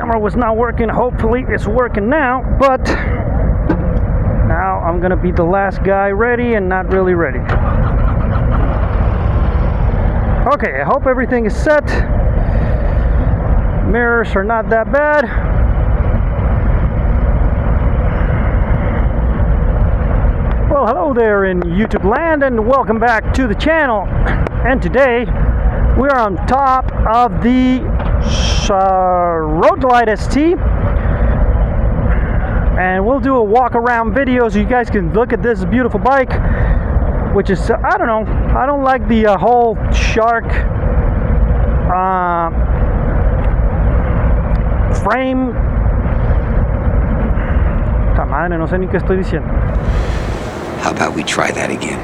camera was not working. Hopefully it's working now, but now I'm gonna be the last guy ready and not really ready. Okay, I hope everything is set. Mirrors are not that bad. Well, hello there in YouTube land and welcome back to the channel. And today we are on top of the Road Glide ST, and we'll do a walk around video so you guys can look at this beautiful bike, which is I don't know, I don't like the whole shark frame. Ta madre, no sé ni qué estoy diciendo. How about we try that again?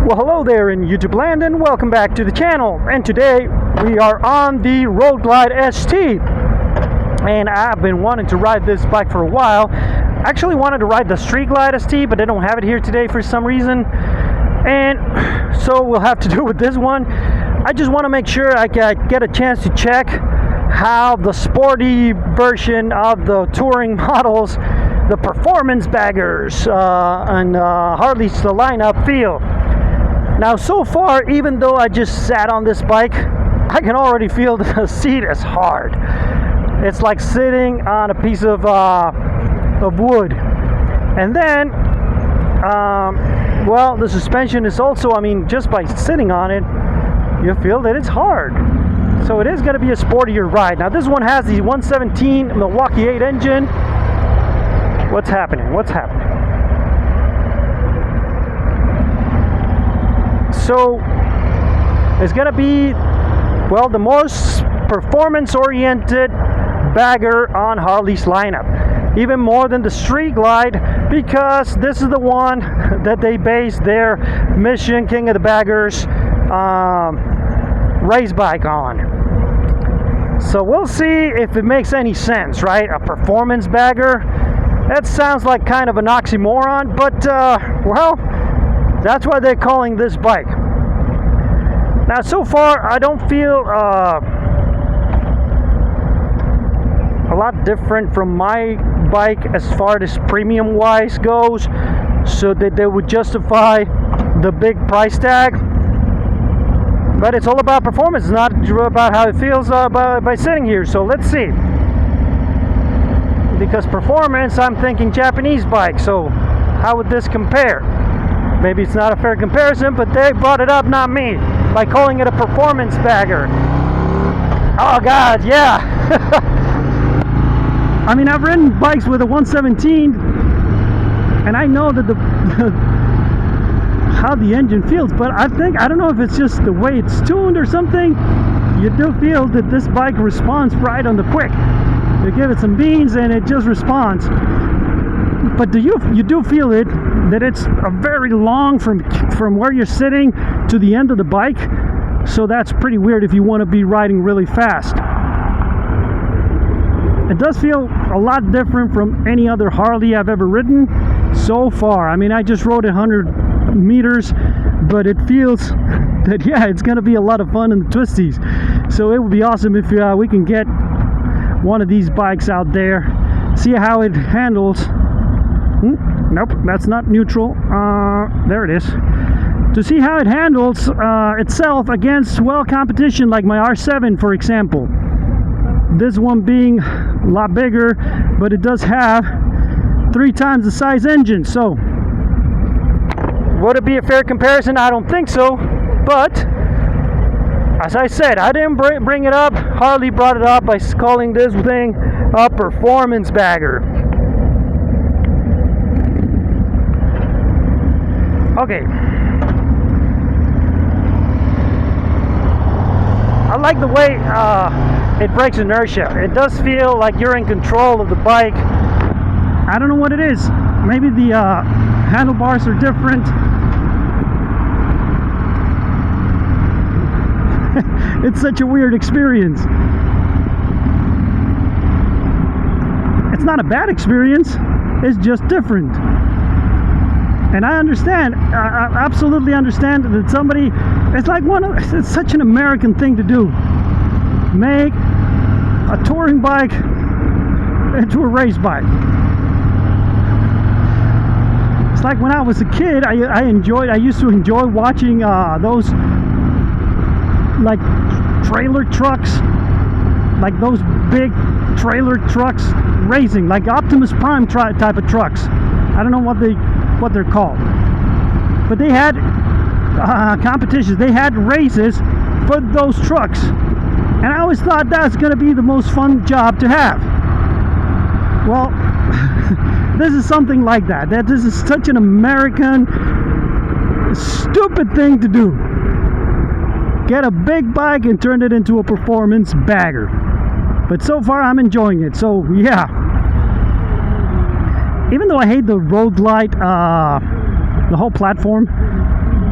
Well, hello there in YouTube land and welcome back to the channel. And today we are on the Road Glide ST. And I've been wanting to ride this bike for a while. I actually wanted to ride the Street Glide ST, but they don't have it here today for some reason. And so we'll have to do it with this one. I just want to make sure I get a chance to check how the sporty version of the touring models, the performance baggers and Harley's the lineup feel. Now so far, even though I just sat on this bike, I can already feel the seat is hard. It's like sitting on a piece of wood. And then well, the suspension is also, I mean, just by sitting on it you feel that it's hard. So it is going to be a sportier ride. Now this one has the 117 Milwaukee 8 engine. What's happening? What's happening? So it's going to be, well, the most performance-oriented bagger on Harley's lineup. Even more than the Street Glide, because this is the one that they based their Mission King of the Baggers race bike on. So we'll see if it makes any sense, right? A performance bagger. That sounds like kind of an oxymoron, but well, that's why they're calling this bike. Now, so far, I don't feel a lot different from my bike as far as premium-wise goes, so that they would justify the big price tag. But it's all about performance, not about how it feels by sitting here. So let's see. Because performance, I'm thinking Japanese bike, so how would this compare? Maybe it's not a fair comparison, but they brought it up, not me, by calling it a performance bagger. Oh God, yeah. I mean, I've ridden bikes with a 117 and I know that how the engine feels, but I don't know if it's just the way it's tuned or something. You do feel that this bike responds right on the quick. You give it some beans and it just responds. But you do feel it, that it's a very long from where you're sitting to the end of the bike. So that's pretty weird if you want to be riding really fast. It does feel a lot different from any other Harley I've ever ridden so far. I mean, I just rode 100 meters, but it feels that, yeah, it's going to be a lot of fun in the twisties. So it would be awesome if we can get one of these bikes out there, see how it handles. Nope, that's not neutral. There it is. To see how it handles itself against, well, competition like my R7, for example. This one being a lot bigger, but it does have 3 times the size engine. So would it be a fair comparison? I don't think so. But as I said, I didn't bring it up. Harley brought it up by calling this thing a performance bagger. Okay. I like the way it breaks inertia. It does feel like you're in control of the bike. I don't know what it is. Maybe the handlebars are different. It's such a weird experience. It's not a bad experience. It's just different. And I understand, I absolutely understand that somebody, it's like it's such an American thing to do. Make a touring bike into a race bike. It's like when I was a kid, I used to enjoy watching those like trailer trucks, like those big trailer trucks racing, like Optimus Prime type of trucks. I don't know what they're called, but they had competitions. They had races for those trucks, and I always thought that's going to be the most fun job to have. Well, this is something like that. This is such an American stupid thing to do. Get a big bike and turn it into a performance bagger. But so far I'm enjoying it. So yeah, even though I hate the road light, the whole platform,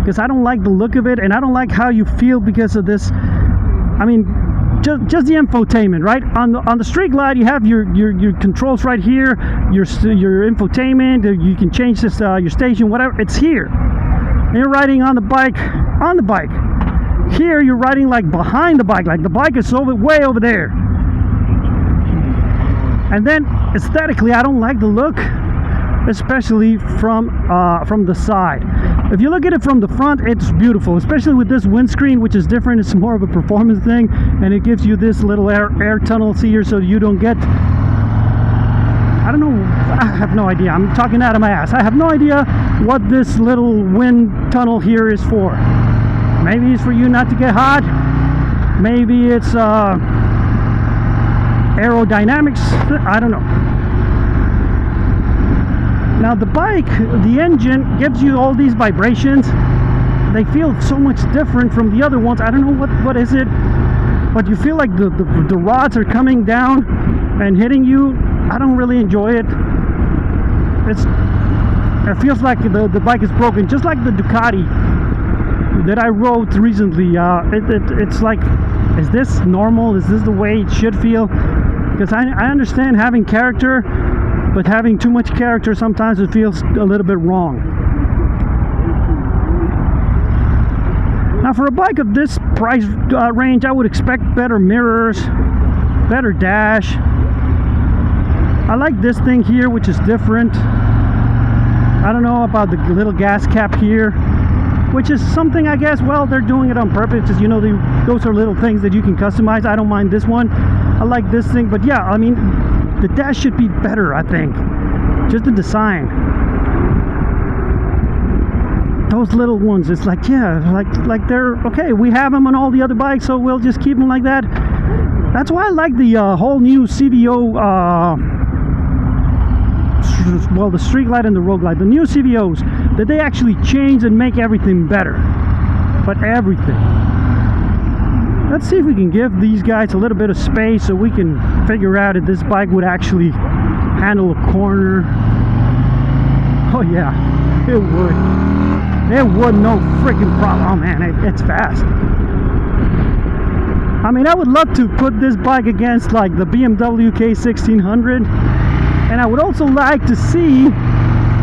because I don't like the look of it, and I don't like how you feel because of this. I mean, just the infotainment, right? On the street glide, you have your controls right here, your infotainment. You can change this your station, whatever. It's here. And you're riding on the bike. Here, you're riding like behind the bike, like the bike is way over there. And then aesthetically, I don't like the look, especially from the side. If you look at it from the front, it's beautiful, especially with this windscreen, which is different. It's more of a performance thing, and it gives you this little air tunnel here, so you don't get, I don't know, I have no idea. I'm talking out of my ass. I have no idea what this little wind tunnel here is for. Maybe it's for you not to get hot. Maybe it's aerodynamics. I don't know. Now the bike, the engine gives you all these vibrations. They feel so much different from the other ones. I don't know what is it, but you feel like the rods are coming down and hitting you. I don't really enjoy it. It feels like the bike is broken, just like the Ducati that I rode recently. It's like, is this normal? Is this the way it should feel? Because I understand having character, but having too much character, sometimes it feels a little bit wrong. Now for a bike of this price range, I would expect better mirrors, better dash. I like this thing here, which is different. I don't know about the little gas cap here, which is something, I guess, well, they're doing it on purpose, because, you know, those are little things that you can customize. I don't mind this one. I like this thing, but yeah, I mean, the dash should be better, I think. Just the design. Those little ones, it's like, yeah, like they're, okay, we have them on all the other bikes, so we'll just keep them like that. That's why I like the whole new CVO, well, the street light and the road light, the new CVOs, that they actually change and make everything better. But everything. Let's see if we can give these guys a little bit of space so we can figure out if this bike would actually handle a corner. Oh yeah, it would. It would, no freaking problem. Oh man, it's fast. I mean, I would love to put this bike against like the BMW K1600, and I would also like to see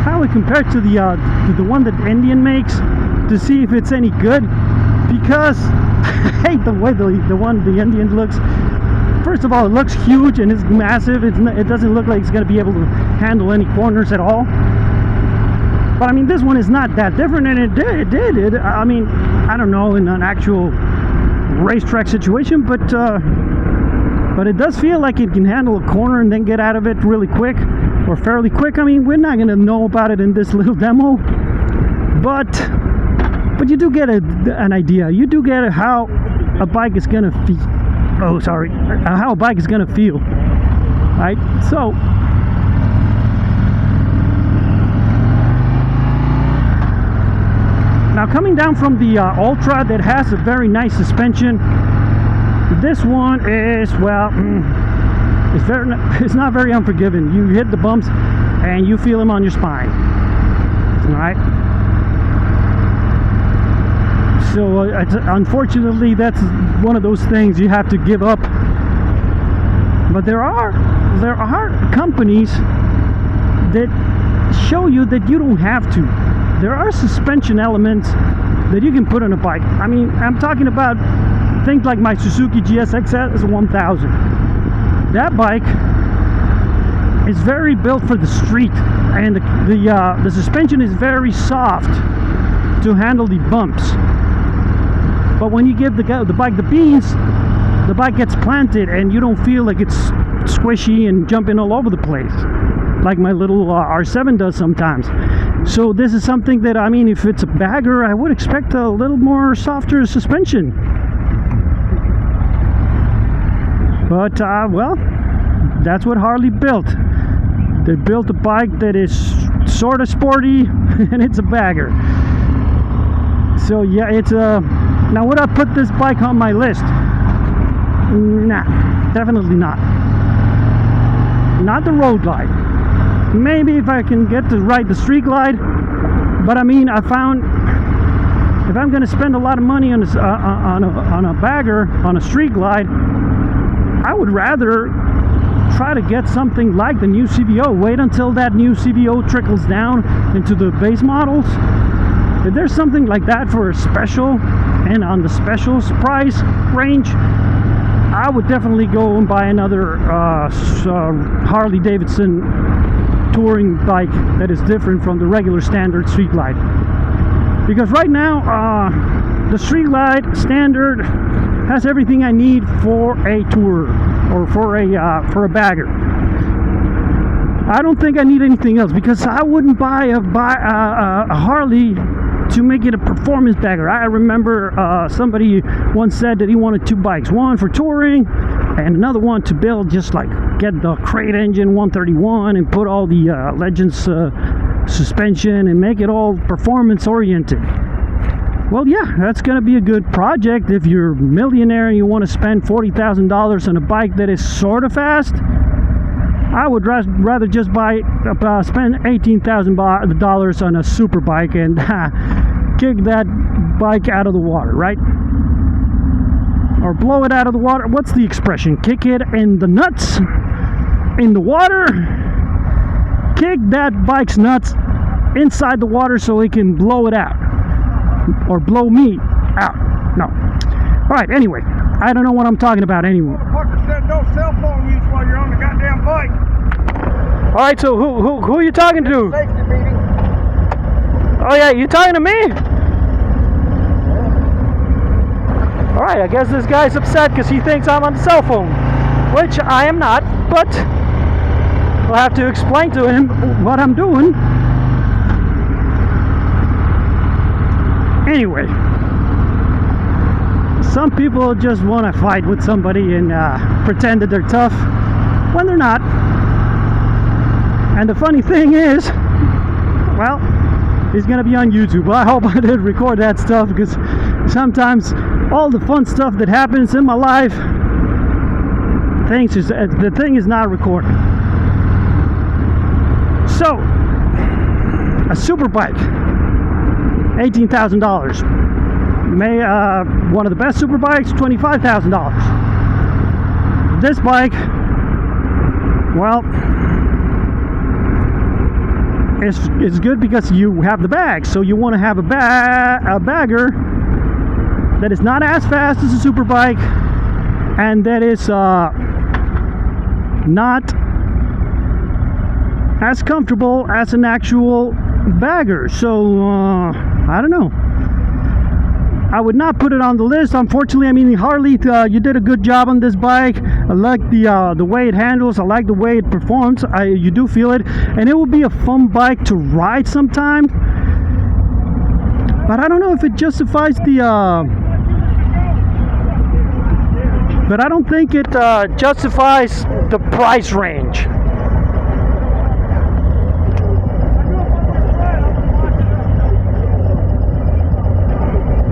how it compares to the one that Indian makes, to see if it's any good, because I hate the way the Indian looks. First of all, it looks huge and it's massive. It doesn't look like it's going to be able to handle any corners at all. But I mean, this one is not that different, and it did. I mean, I don't know in an actual racetrack situation, but it does feel like it can handle a corner and then get out of it really quick, or fairly quick. I mean, we're not going to know about it in this little demo, but you do get an idea. You do get how a bike is going to feel. Oh, sorry. How a bike is going to feel. Right? So, now coming down from the Ultra that has a very nice suspension, this one is, well, it's not very unforgiving. You hit the bumps and you feel them on your spine. Alright? So unfortunately, that's one of those things you have to give up. But there are companies that show you that you don't have to. There are suspension elements that you can put on a bike. I mean, I'm talking about things like my Suzuki GSX-S 1000. that bike is very built for the street, and the suspension is very soft to handle the bumps. But when you give the bike the beans, the bike gets planted and you don't feel like it's squishy and jumping all over the place like my little R7 does sometimes. So this is something that, I mean, if it's a bagger, I would expect a little more softer suspension. But well, that's what Harley built. They built a bike that is sort of sporty and it's a bagger. So yeah, it's a... Now would I put this bike on my list? Nah, definitely not. Not the road glide. Maybe if I can get to ride the street glide. But I mean, I found if I'm going to spend a lot of money on a bagger, on a street glide, I would rather try to get something like the new CVO. Wait until that new CVO trickles down into the base models. If there's something like that for a special, and on the specials price range, I would definitely go and buy another Harley Davidson touring bike that is different from the regular standard street glide. Because right now, the street glide standard has everything I need for a tour or for a bagger. I don't think I need anything else, because I wouldn't buy a Harley to make it a performance bagger. I remember somebody once said that he wanted two bikes, one for touring and another one to build, just like get the crate engine 131 and put all the Legends suspension and make it all performance oriented. Well, yeah, that's gonna be a good project if you're a millionaire and you want to spend $40,000 on a bike that is sort of fast. I would rather just spend $18,000 on a super bike and kick that bike out of the water, right? Or blow it out of the water. What's the expression? Kick it in the nuts, in the water. Kick that bike's nuts inside the water so it can blow it out. Or blow me out. No. Alright, anyway. I don't know what I'm talking about anymore. Motherfucker said no cell phone use while you're on the goddamn bike. Alright, so who are you talking to? Safety meeting. Oh yeah, you talking to me? Alright, I guess this guy's upset because he thinks I'm on the cell phone. Which I am not, but we'll have to explain to him what I'm doing. Anyway, some people just want to fight with somebody and pretend that they're tough when they're not. And the funny thing is, well, he's gonna be on YouTube. Well, I hope I didn't record that stuff, because sometimes all the fun stuff that happens in my life, the thing is not recorded. So, a super bike, $18,000. One of the best super bikes, $25,000. This bike, well, it's good because you have the bag. So you want to have a bagger that is not as fast as a super bike, and that is not as comfortable as an actual bagger. So I don't know. I would not put it on the list, unfortunately. I mean, Harley, you did a good job on this bike. I like the way it handles. I like the way it performs. You do feel it, and it will be a fun bike to ride sometime. But I don't know if it justifies the. But I don't think it justifies the price range.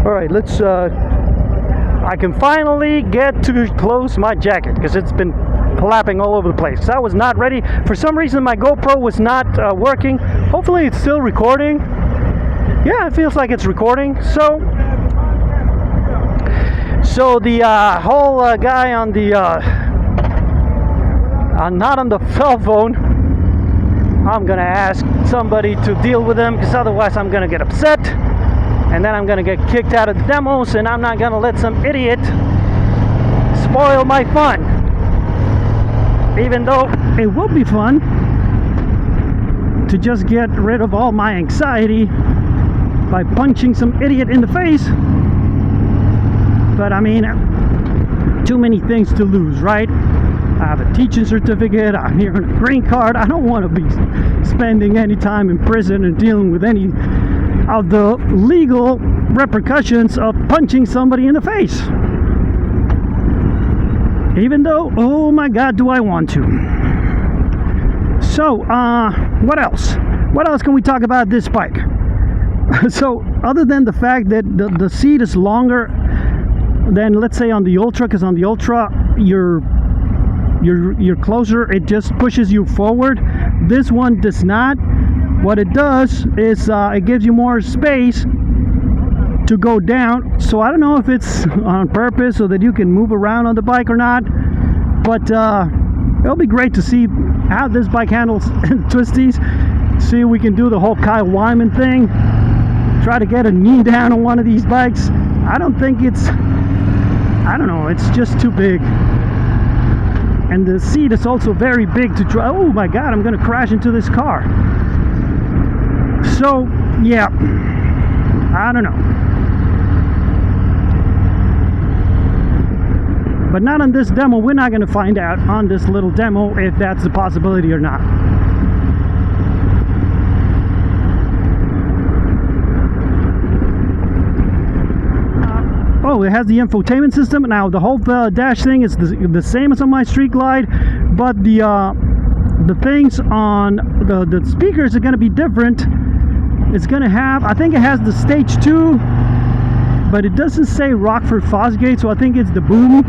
Alright, let's I can finally get to close my jacket because it's been flapping all over the place. I was not ready. For some reason my GoPro was not working. Hopefully it's still recording. Yeah, it feels like it's recording. So the whole guy on the not on the cell phone, I'm gonna ask somebody to deal with him, because otherwise I'm gonna get upset. And then I'm going to get kicked out of the demos, and I'm not going to let some idiot spoil my fun. even though it will be fun to just get rid of all my anxiety by punching some idiot in the face. But I mean, too many things to lose, right? I have a teaching certificate, I'm here on a green card. I don't want to be spending any time in prison and dealing with any of the legal repercussions of punching somebody in the face. Even though, oh my God, do I want to. So, what else? What else can we talk about this bike? So, other than the fact that the seat is longer than, let's say, on the Ultra, because on the Ultra, you're closer, it just pushes you forward. This one does not. What it does is it gives you more space to go down. So I don't know if it's on purpose so that you can move around on the bike or not, but it'll be great to see how this bike handles twisties. See if we can do the whole Kyle Wyman thing, try to get a knee down on one of these bikes. I don't think it's, I don't know, it's just too big. And the seat is also very big to try. Oh my God, I'm gonna crash into this car. So yeah, I don't know. But not on this demo. We're not gonna find out on this little demo if that's a possibility or not. Oh, it has the infotainment system. Now the whole dash thing is the same as on my Street Glide, but the things on the speakers are going to be different. It's going to have, I think it has the stage 2, but it doesn't say Rockford Fosgate, so I think it's the Boom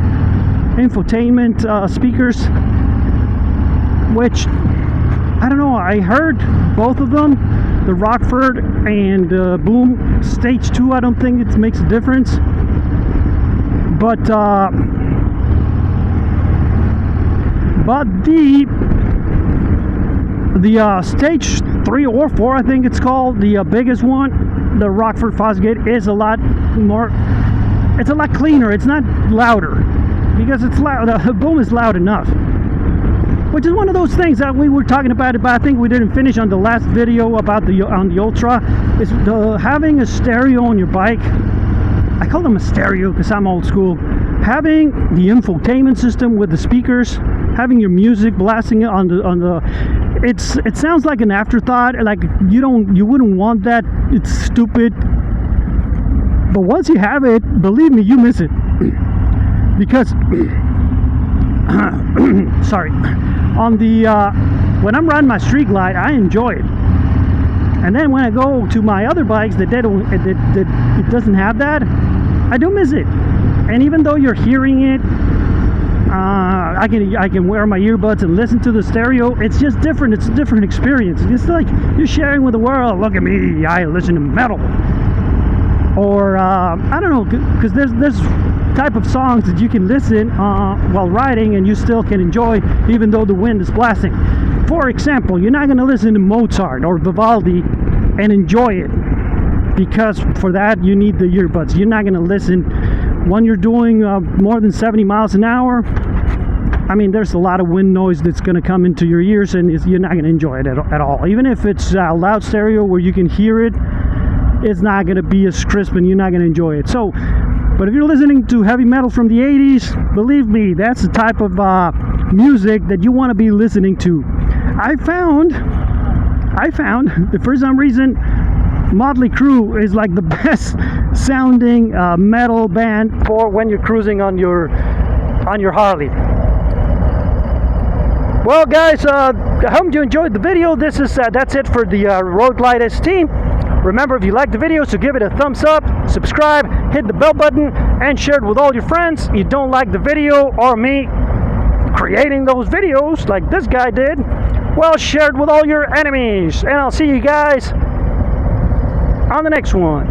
infotainment speakers, which I don't know. I heard both of them, the Rockford and Boom stage 2. I don't think it makes a difference. But the stage 3 or 4, I think it's called, the biggest one, the Rockford Fosgate, is a lot more, it's a lot cleaner. It's not louder, because it's loud. The Boom is loud enough, which is one of those things that we were talking about it, but I think we didn't finish on the last video about on the Ultra, is having a stereo on your bike. I call them a stereo because I'm old school. Having the infotainment system with the speakers, having your music blasting on the it sounds like an afterthought, like you wouldn't want that. It's stupid. But once you have it, believe me, you miss it. Because sorry, on the when I'm riding my Street Glide, I enjoy it. And then when I go to my other bikes that it doesn't have that, I do miss it. And even though you're hearing it, I can wear my earbuds and listen to the stereo. It's just different. It's a different experience. It's like you're sharing with the world. Look at me, I listen to metal. Or I don't know, because there's type of songs that you can listen while riding and you still can enjoy, even though the wind is blasting. For example, you're not going to listen to Mozart or Vivaldi and enjoy it, because for that you need the earbuds. You're not going to listen when you're doing more than 70 miles an hour. I mean, there's a lot of wind noise that's going to come into your ears, and you're not going to enjoy it at all. Even if it's loud stereo where you can hear it, it's not going to be as crisp and you're not going to enjoy it. So, but if you're listening to heavy metal from the 80s, believe me, that's the type of music that you want to be listening to. I found that for some reason Motley Crue is like the best sounding metal band for when you're cruising on your Harley. Well, guys, I hope you enjoyed the video. That's it for the Road Glide ST. Remember, if you like the video, so give it a thumbs up, subscribe, hit the bell button, and share it with all your friends. If you don't like the video or me creating those videos like this guy did, well, share it with all your enemies. And I'll see you guys on the next one.